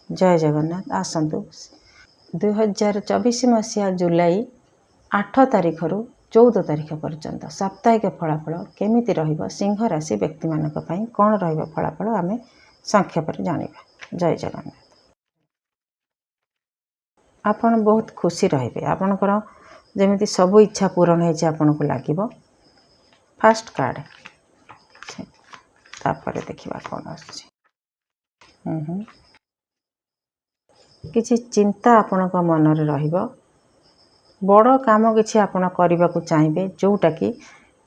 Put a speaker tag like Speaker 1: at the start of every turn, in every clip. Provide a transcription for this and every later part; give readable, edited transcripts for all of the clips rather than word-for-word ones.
Speaker 1: जय जगन्नाथ। आसतु 2024 मसीहा जुलाई 8 तारिख रु 14 तारिख पर्यंत साप्ताहिक फलाफल केमिति रहिबो सिंह राशि व्यक्ति मानक पई कोन रहिबो फलाफल आमे संक्षेप रे जानिबा। जय जगन्नाथ। आपण बहुत खुशी रहिबे। आपणकर जेमिति सब इच्छा पूर्ण होइछि आपण को लागिबो। फर्स्ट कार्ड तापर देखिबा कोन आछि। किछि चिंता आपणक मन रे रहिबो। बड़ काम किछि आपण करबा को चाहिबे जोटा कि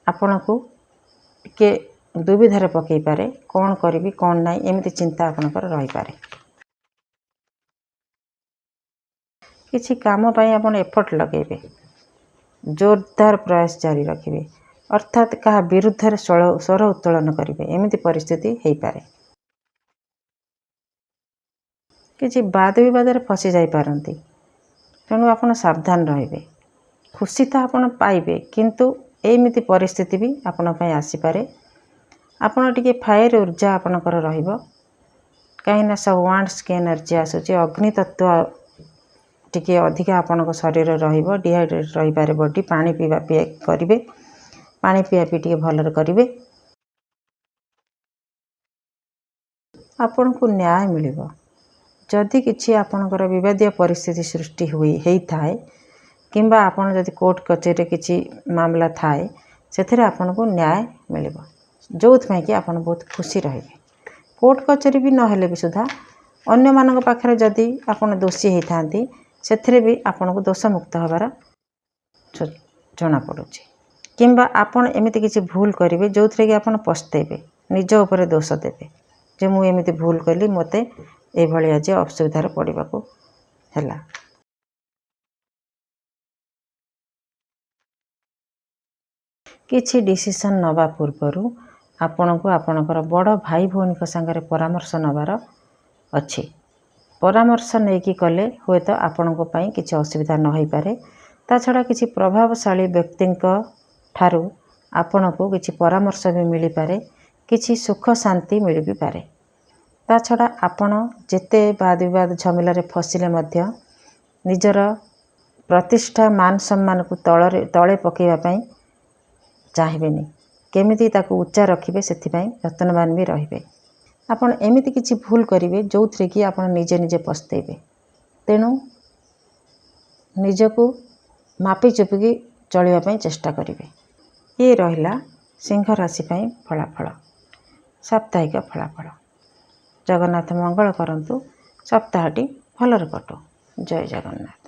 Speaker 1: आपण को के दुविधारे पकई पारे कौन करी कौन ना एमती चिंता आपणकर रही पारे। किछि काम पई आपण एफर्ट लगेबे जोरदार प्रयास जारी रखिबे अर्थात कहा विरुद्ध स्वर उत्तोलन करिवे एमती परिस्थिति हेई पारे। किछि वाद विवाद रे फसी जाई पारंती तेणु आपण सावधान रहिबे। खुशी तो आपण पाइबे किंतु एमिति परिस्थिति भी आपण पई आसी पारे। आपण टिके फायर ऊर्जा आपणकर रहिबो कहीं ना सब वांड्स के एनर्जी आसुची अग्नि तत्व टिके अधिका आपणक शरीर रहिबो। डिहाइड्रेट रही पारे बॉडी पानी पीवा पिया करिवे पानी पिया पी टिके भलर करिवे। आपण को न्याय मिलिबो जदि किछि आपणकर विवादीय परिस्थिति सृष्टि हेई थाए किंबा आपण जदि कोर्ट कचेरी किछि मामला थाए सेथिरे आपण को न्याय मिलिबो जोथ में कि आपण बहुत खुशी रहिबे। कोर्ट कचेरी भी नहेले भी सुधा अन्य मानक पाखरे जदि आपण दोषी हेई थांती सेथिरे भी आपण को दोष मुक्त होबार जना पड़ुछि किंबा आपण एमिति किछि भूल करिवे जोथरे कि आपण पछतेबे निज ऊपर दोष देबे जे मु एमिति भूल कली मते ए भली आज असुविधार पड़िबा को हैला। किछि डिसीजन नवा पूर्वरु आपण को आपणकर बड़ भाई भौनी संगे परामर्श नबार अछि। परामर्श नेकी कले हुए तो आपण को पई किछि असुविधा न होई पारे। ता छड़ा किछि प्रभावशाली व्यक्तिंक ठारू आपण को किछि परामर्श भी मिली पारे किछि सुख शांति मिली भी पारे। ता छड़ा आपण जेते वाद विवाद झमेला रे फसिले मध्य निजर प्रतिष्ठा मान सम्मान को तले पकेवा पई चाहिबेनी केमिति ताकू उच्चा रखिबे सेथिपई यत्नवान भी रहिबे। आपण एमिति किछि भूल करिवे जोथरे कि आपण निजे निजे पछतेबे तेणु निजको मापी चुपिकी चलिबा पई चेष्टा करिवे। ये रहिला सिंह राशि पई फलाफल साप्ताहिक फलाफल। जगन्नाथ मंगल करंतु सप्ताहटी भलरे कटू। जय जगन्नाथ।